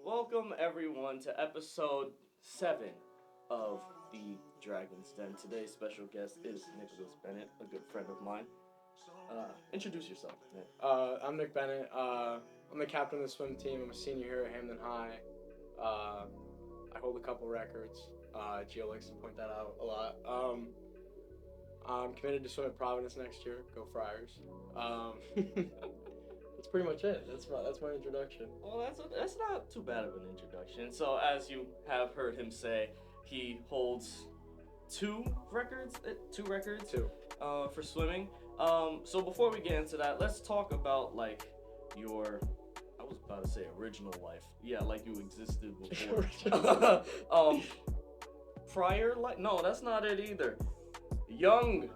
Welcome everyone to episode 7 of the Dragon's Den. Today's special guest is Nicholas Bennet, a good friend of mine. Introduce yourself, Nick. I'm Nick Bennet. I'm the captain of the swim team. I'm a senior here at Hamden High. I hold a couple records. Gio likes to point that out a lot. I'm committed to swim at Providence next year. Go Friars. That's pretty much it. That's my introduction. Well, that's not too bad of an introduction. So, as you have heard him say, he holds two records for swimming. So before we get into that, let's talk about like your, I was about to say original life. Yeah, like you existed before. Prior life? No, that's not it either. Young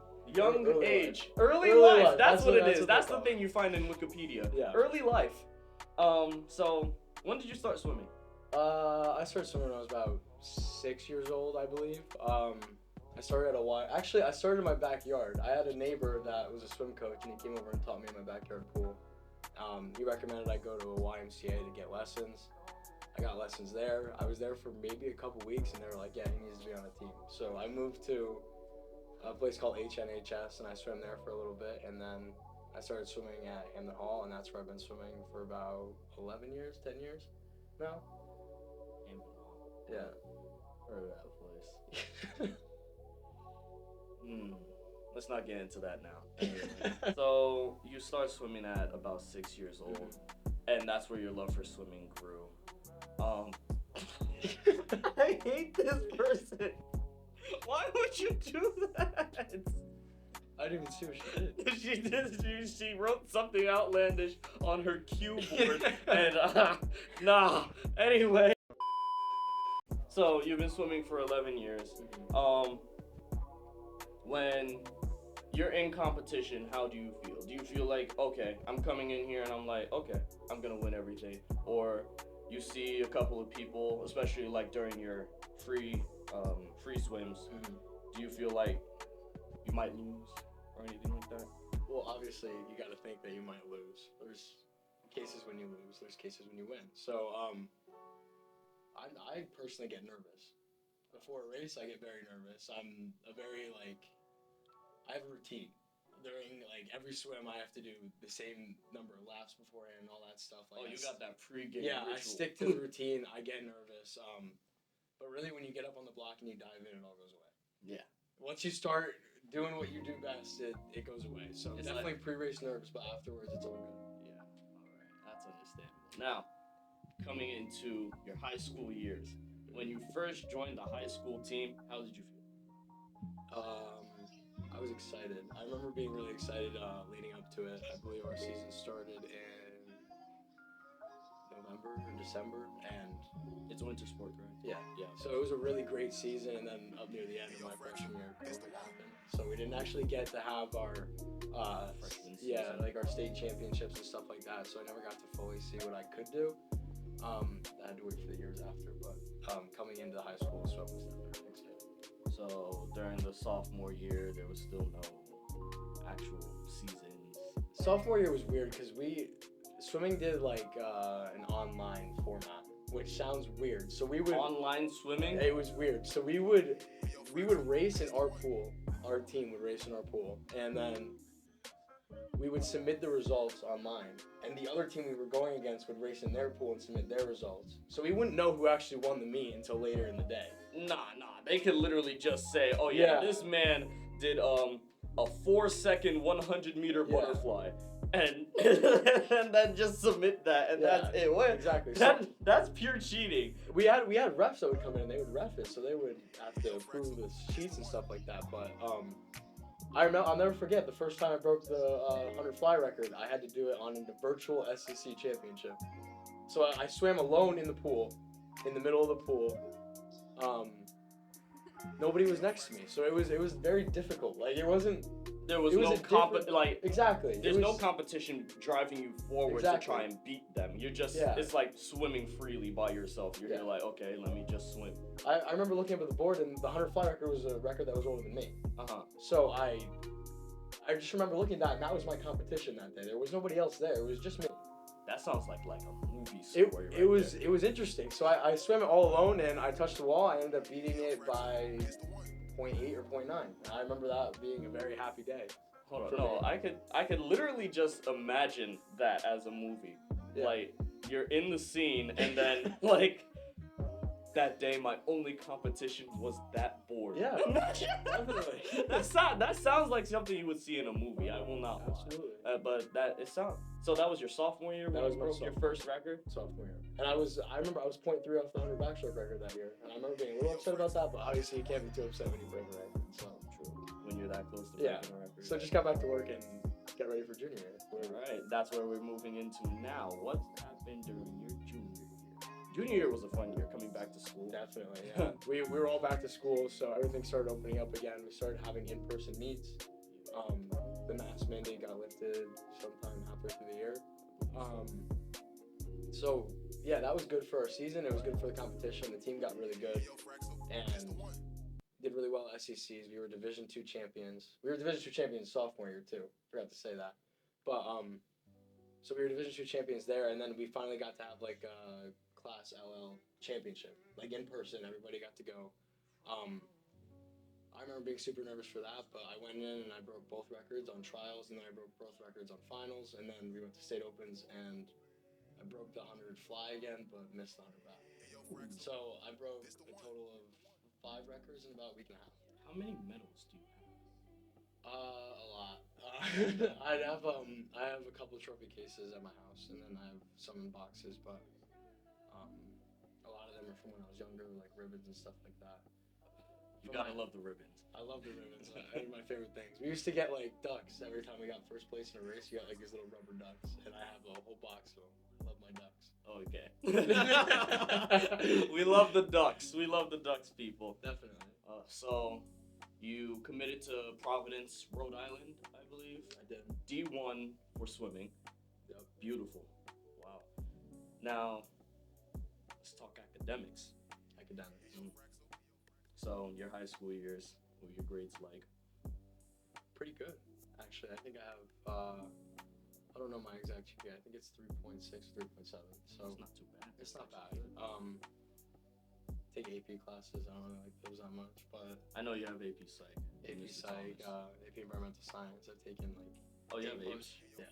age. Early life. That's what it is. That's the thing you find in Wikipedia. Yeah. Early life. So when did you start swimming? I started swimming when I was about 6 years old, I believe. I started at a Actually, I started in my backyard. I had a neighbor that was a swim coach, and he came over and taught me in my backyard pool. He recommended I go to a YMCA to get lessons. I got lessons there. I was there for maybe a couple weeks, and they were like, yeah, he needs to be on a team. So I moved to a place called HNHS, and I swam there for a little bit, and then I started swimming at Hamden Hall, and that's where I've been swimming for about 10 years now. Hamden Hall. Yeah. Heard of that place. Let's not get into that now. Anyway, so you start swimming at about 6 years old, and that's where your love for swimming grew. I hate this person. Why would you do that? I didn't even see what she did. She wrote something outlandish on her cue board, and nah. Anyway, so you've been swimming for 11 years. When you're in competition, how do you feel? Do you feel like, okay, I'm coming in here and I'm like, okay, I'm gonna win everything? Or you see a couple of people, especially like during your free swims, do you feel like you might lose or anything like that? Well, obviously, you gotta think that you might lose. There's cases when you lose, there's cases when you win. So, I personally get nervous. Before a race, I get very nervous. I'm I have a routine. During every swim, I have to do the same number of laps beforehand and all that stuff. You got that pre-game Yeah, ritual. I stick to the routine. I get nervous. But really, when you get up on the block and you dive in, it all goes away. Yeah. Once you start doing what you do best, it goes away. So It's definitely pre-race nervous, but afterwards, it's all good. Yeah. All right. That's understandable. Now, coming into your high school years, when you first joined the high school team, how did you feel? I was excited. I remember being really excited leading up to it. I believe our season started in November or December, and it's a winter sport, right? yeah. So it was a really great season, and then up near the end of my freshman year, COVID happened. So we didn't actually get to have our freshman season. like our state championships and stuff like that. So I never got to fully see what I could do. I had to wait for the years after, but coming into high school, so I was definitely excited. So during the sophomore year, there was still no actual seasons. Sophomore year was weird because swimming did an online format, which sounds weird. So we would online swimming. It was weird. So we would race in our pool. Our team would race in our pool, and then we would submit the results online, and the other team we were going against would race in their pool and submit their results. So we wouldn't know who actually won the meet until later in the day. Nah. They could literally just say, oh yeah, this man did a 4-second 100-meter butterfly. And and then just submit that, and that's it. What? Exactly. That's pure cheating. We had refs that would come in and they would ref it, so they would have to approve the sheets and stuff like that. But I'll never forget the first time I broke the 100 fly record. I had to do it on the virtual SEC championship. So I swam alone in the pool, in the middle of the pool. Nobody was next to me, so it was very difficult. There was no exactly. There's no competition driving you forward to try and beat them. You're just it's like swimming freely by yourself. You're like, okay, let me just swim. I remember looking up at the board, and the 100 fly record was a record that was older than me. So I I just remember looking at that, and that was my competition that day. There was nobody else there. It was just me. That sounds like a movie story. It was interesting. So I swam it all alone, and I touched the wall. I ended up beating it by 0.8 or 0.9. And I remember that being a very happy day. Hold on, no, I could literally just imagine that as a movie. Yeah. Like you're in the scene, and then like that day, my only competition was that board. Yeah, definitely. That sounds like something you would see in a movie. I will not lie. Absolutely. But that it sounds. So that was your sophomore year when you broke your first record. Sophomore year. And I remember I was 0.3 off the 100 backstroke record that year, and I remember being a little upset about that. But obviously, you can't be too upset when you break a record. So true. When you're that close to breaking a record. So just got back to work and get ready for junior year. All right, that's where we're moving into now. What happened during your junior year? Junior year was a fun year, coming back to school. Definitely, yeah. we were all back to school, so everything started opening up again. We started having in-person meets. The mask mandate got lifted sometime halfway through the year. So, yeah, that was good for our season. It was good for the competition. The team got really good and did really well at SECs. We were Division II champions. We were Division II champions sophomore year, too. Forgot to say that. But, so we were Division II champions there, and then we finally got to have, like, a Class LL championship, like in person. Everybody got to go. I remember being super nervous for that, but I went in and I broke both records on trials, and then I broke both records on finals, and then we went to state opens, and I broke the 100 fly again, but missed the 100 back. So I broke a total of 5 records in about a week and a half. How many medals do you have? A lot. I have a couple of trophy cases at my house, and then I have some in boxes, but a lot of them are from when I was younger, like ribbons and stuff like that. You gotta love the ribbons. I love the ribbons. They're my favorite things. We used to get like ducks every time we got first place in a race. You got like these little rubber ducks, and I have a whole box of them. I love my ducks. Okay. We love the ducks. We love the ducks, people. Definitely. So, you committed to Providence, Rhode Island, I believe. I did. D1 for swimming. Yep. Beautiful. Wow. Now, let's talk academics. Academics. So, your high school years, what were your grades like? Pretty good, actually. I think I have, I don't know my exact GPA. I think it's 3.6, 3.7. So it's not too bad. It's not bad. Take AP classes. I don't really like those that much, but I know you have AP Psych. AP Psych, AP Environmental Science. I've taken like. Oh, you have AP? Yeah.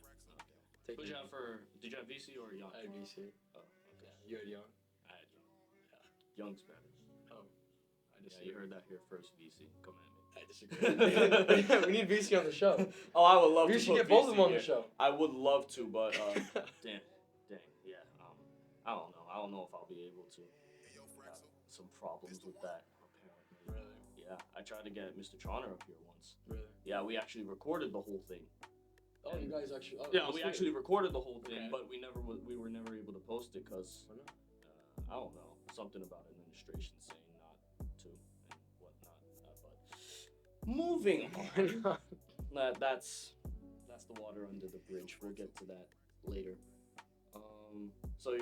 Okay. Who'd you have for? Did you have VC or Young? I had VC. Oh, okay. Yeah. You had Young. I had Young. Yeah. Young's better. Oh. Yeah, you heard that here first, VC. Come at me. I disagree. We need VC on the show. Oh, I would love to. We should get both of them on the show. I would love to, but dang, yeah. I don't know if I'll be able to. Some problems with that, apparently. Really? Yeah, I tried to get Mr. Trauner up here once. Really? Yeah, we actually recorded the whole thing. Oh, you guys actually? Oh, yeah, we actually recorded the whole thing, Okay. but we were never able to post it because Why not? I don't know, something about administration saying not to and whatnot. But moving on. That's the water under the bridge. We'll get to that later. So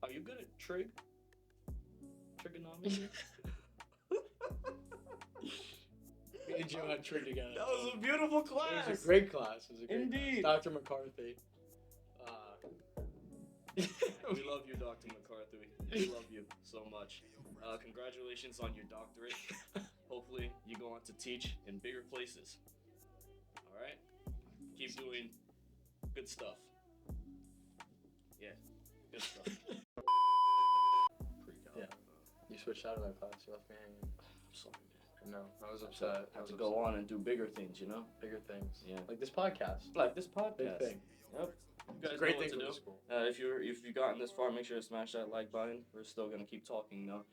are you good at trigonometry? Me and Joe had trig together. That was a beautiful class. It was a great class. Indeed. Class. Dr. McCarthy. We love you, Dr. McCarthy. We love you so much. Congratulations on your doctorate. Hopefully, you go on to teach in bigger places. All right? Keep doing good stuff. Yeah, good stuff. Yeah. You switched out of that class. You left me hanging. I'm sorry, man. No, I was upset. I have to go on and do bigger things, you know? Bigger things. Yeah. Like this podcast. Like this podcast. Big thing. Yep. You guys Great know what thing to for do. the school. If you've gotten this far, make sure to smash that like button. We're still gonna keep talking though.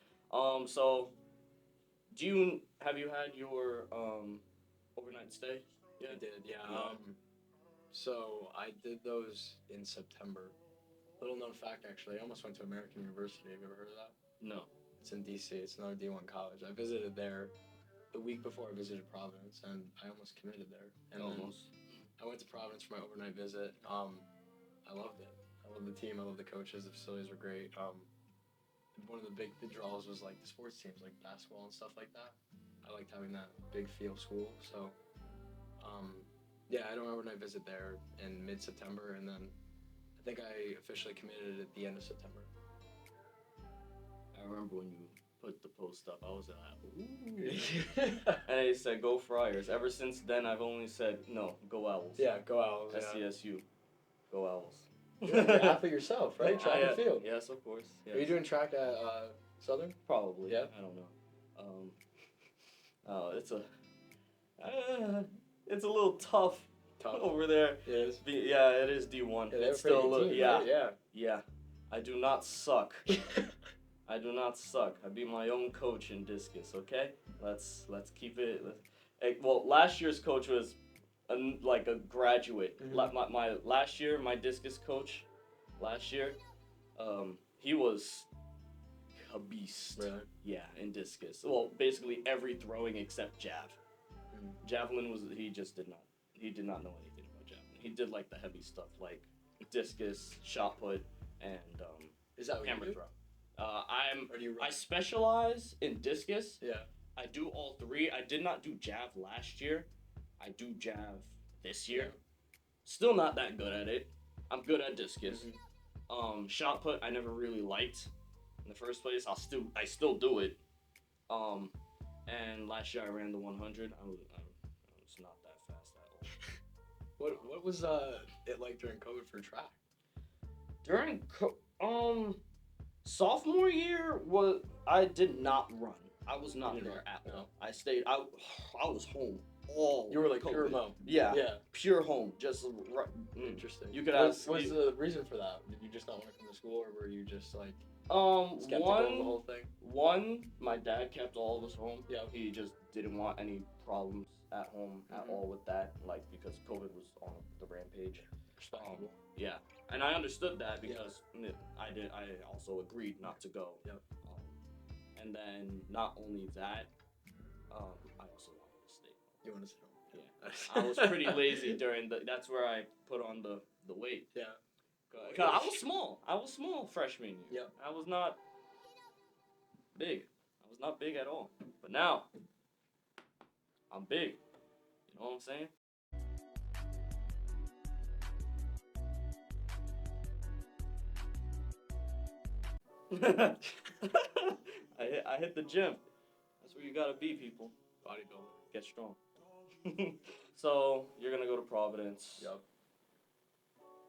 So have you had your overnight stay? Yeah, I did. Yeah. So I did those in September. Little known fact, actually, I almost went to American University. Have you ever heard of that? No. It's in DC. It's another D1 college. I visited there the week before I visited Providence, and I almost committed there. And Almost. I went to Providence for my overnight visit. I loved it. I loved the team. I loved the coaches. The facilities were great. One of the big draws was like the sports teams, like basketball and stuff like that. I liked having that big field school. So Yeah, I don't remember when I visit there in mid-September, and then I think I officially committed at the end of September. I remember when you put the post up, I was like, ooh. And I said, go Friars. Ever since then, I've only said, no, go Owls. Yeah, go Owls. SCSU. Go Owls. You're an athlete yourself, right? Track and field. Yes, of course. Yes. Are you doing track at Southern? Probably. Yeah. I don't know. It's a little tough over there. It is. Yeah, it is D1. Yeah, It's still a little. team, Yeah. right? Yeah. I do not suck. I do not suck. I be my own coach in discus. Okay. Let's keep it. Well, last year's coach was like a graduate. Mm-hmm. My last year, my discus coach, he was a beast. Really? Yeah, in discus. Well, basically every throwing except jav. Javelin he did not know anything about javelin. He did like the heavy stuff like discus, shot put, and Is that what hammer you do? throw. I I specialize in discus. Yeah. I do all three. I did not do jav last year. I do jav this year. Still not that good at it. I'm good at discus. Shot put I never really liked in the first place. I still do it. And last year I ran the 100. I was not that fast at all. What was it like during COVID for track? During sophomore year I did not run. I was not there at all. I stayed out. I was home all. You were like COVID. pure home. Yeah. Yeah. Pure home. Just Interesting. You could ask. What's the reason for that? Did you just not want to come to school, or were you just like skeptical of the whole thing? One, my dad kept all of us home. Yeah. He just didn't want any problems at home at all with that, like because COVID was on the rampage. Respectable. Yeah, and I understood that because I also agreed not to go. Yep. And then not only that, I also wanted to stay. You want to stay home? Yeah. I was pretty lazy that's where I put on the weight. Yeah. Cause I was small freshman year. Yep. I was not big. I was not big at all. But now, I'm big. You know what I'm saying? I hit the gym. That's where you gotta be, people. Bodybuilder. Get strong. So you're gonna go to Providence. Yep.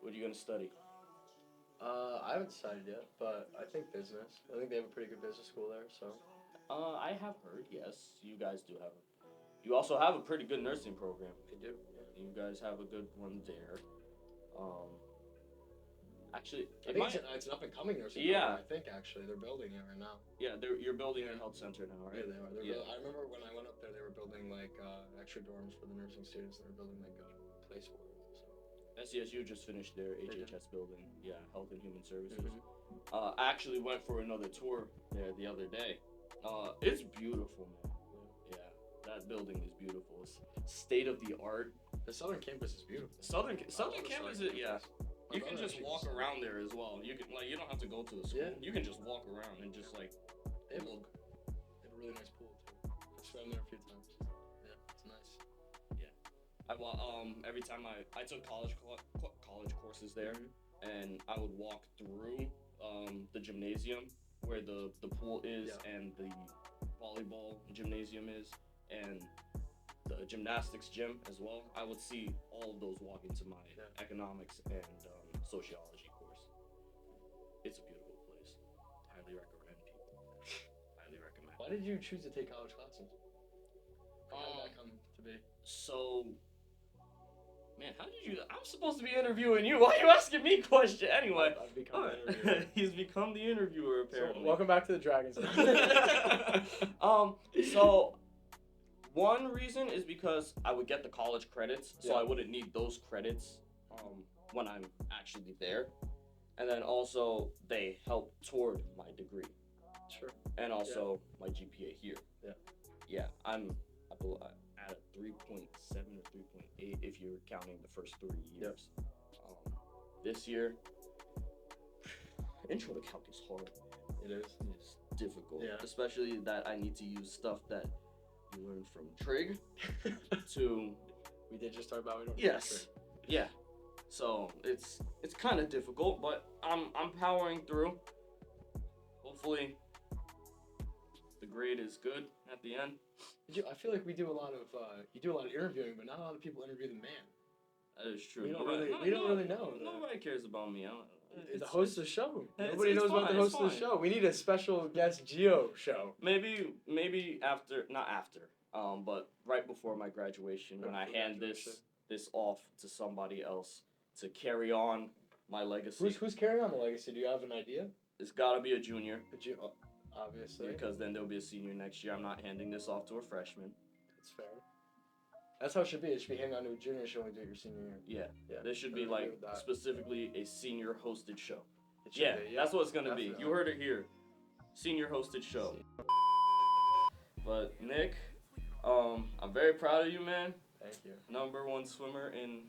What are you gonna study? I haven't decided yet, but I think business. I think they have a pretty good business school there, so. I have heard, yes. You guys do have you also have a pretty good nursing program. They do. You guys have a good one there. Actually, I think it's an up-and-coming nursing program, I think, actually. They're building it right now. Yeah, you're building a health center now, right? Yeah, they are. I remember when I went up there, they were building, like, extra dorms for the nursing students. They were building, like, a place for it. So. SCSU just finished their HHS building. Yeah, Health and Human Services. I actually went for another tour there the other day. It's beautiful, man. Yeah, that building is beautiful. It's state of the art. The Southern campus is beautiful. Southern campus is, yeah. You can just walk around there as well. You can you don't have to go to the school. Yeah. You can just walk around and just like look. They have a really nice pool too. I've swam there a few times. Yeah, it's nice. Yeah. Every time I took college courses there, and I would walk through the gymnasium where the pool is and the volleyball gymnasium is and the gymnastics gym as well. I would see all of those walk into my economics and sociology course. It's a beautiful place. Highly recommend, people. Highly recommend. Why did you choose to take college classes? How did that come to be? So, man, how did you? I'm supposed to be interviewing you. Why are you asking me questions? Anyway, I've become the interviewer. He's become the interviewer apparently. So, welcome back to the Dragons. So one reason is because I would get the college credits, so I wouldn't need those credits when I'm actually there, and then also they help toward my degree. Sure. And also my GPA here. Yeah, I'm at a 3.7 or 3.8 if you're counting the first 3 years. This year, intro to calc is hard. It is. It's difficult, especially that I need to use stuff that you learn from trig to We did just talk about we don't. Yes. Yeah. So it's kind of difficult, but I'm powering through. Hopefully, the grade is good at the end. I feel like we do a lot of you do a lot of interviewing, but not a lot of people interview the man. That is true. We don't really know. Nobody cares about me. The host of the show. Nobody it's knows about the fine, host of the fine. show. We need a special guest Geo show. Maybe after, not after, but right before my graduation, when I hand this off to somebody else to carry on my legacy. Who's carrying on the legacy? Do you have an idea? It's gotta be a junior. Obviously. Because then there'll be a senior next year. I'm not handing this off to a freshman. That's fair. That's how it should be. It should be handed on to a junior show when you do it your senior year. Yeah. This should be like specifically a senior hosted show. Yeah, that's what it's gonna definitely. be. You heard it here. Senior hosted show. But Nick, I'm very proud of you, man. Thank you. Number 1 swimmer in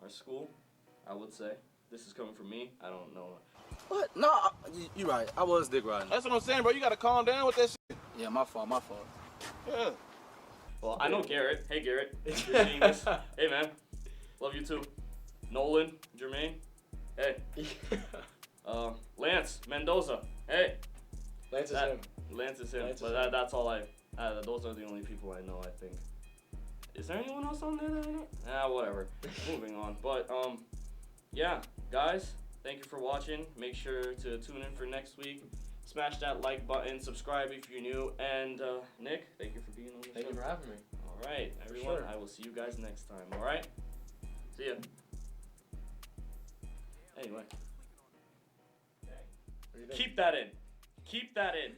our school, I would say. This is coming from me. I don't know. What? No, you're right. I was dick riding. That's what I'm saying, bro. You gotta calm down with that shit. Yeah, my fault. Yeah. Well, I know Garrett. Hey, Garrett. If you're seeing this. Hey, man. Love you too. Nolan, Jermaine. Hey. Lance Mendoza. Hey. Lance is him. Lance is him. But that's all those are the only people I know, I think. Is there anyone else on there that I know? Whatever. Moving on. But, yeah, guys, thank you for watching. Make sure to tune in for next week. Smash that like button, subscribe if you're new, and Nick, thank you for being on the show. Thank you for having me. All right, everyone, I will see you guys next time, all right? See ya. Anyway. Keep that in. Keep that in.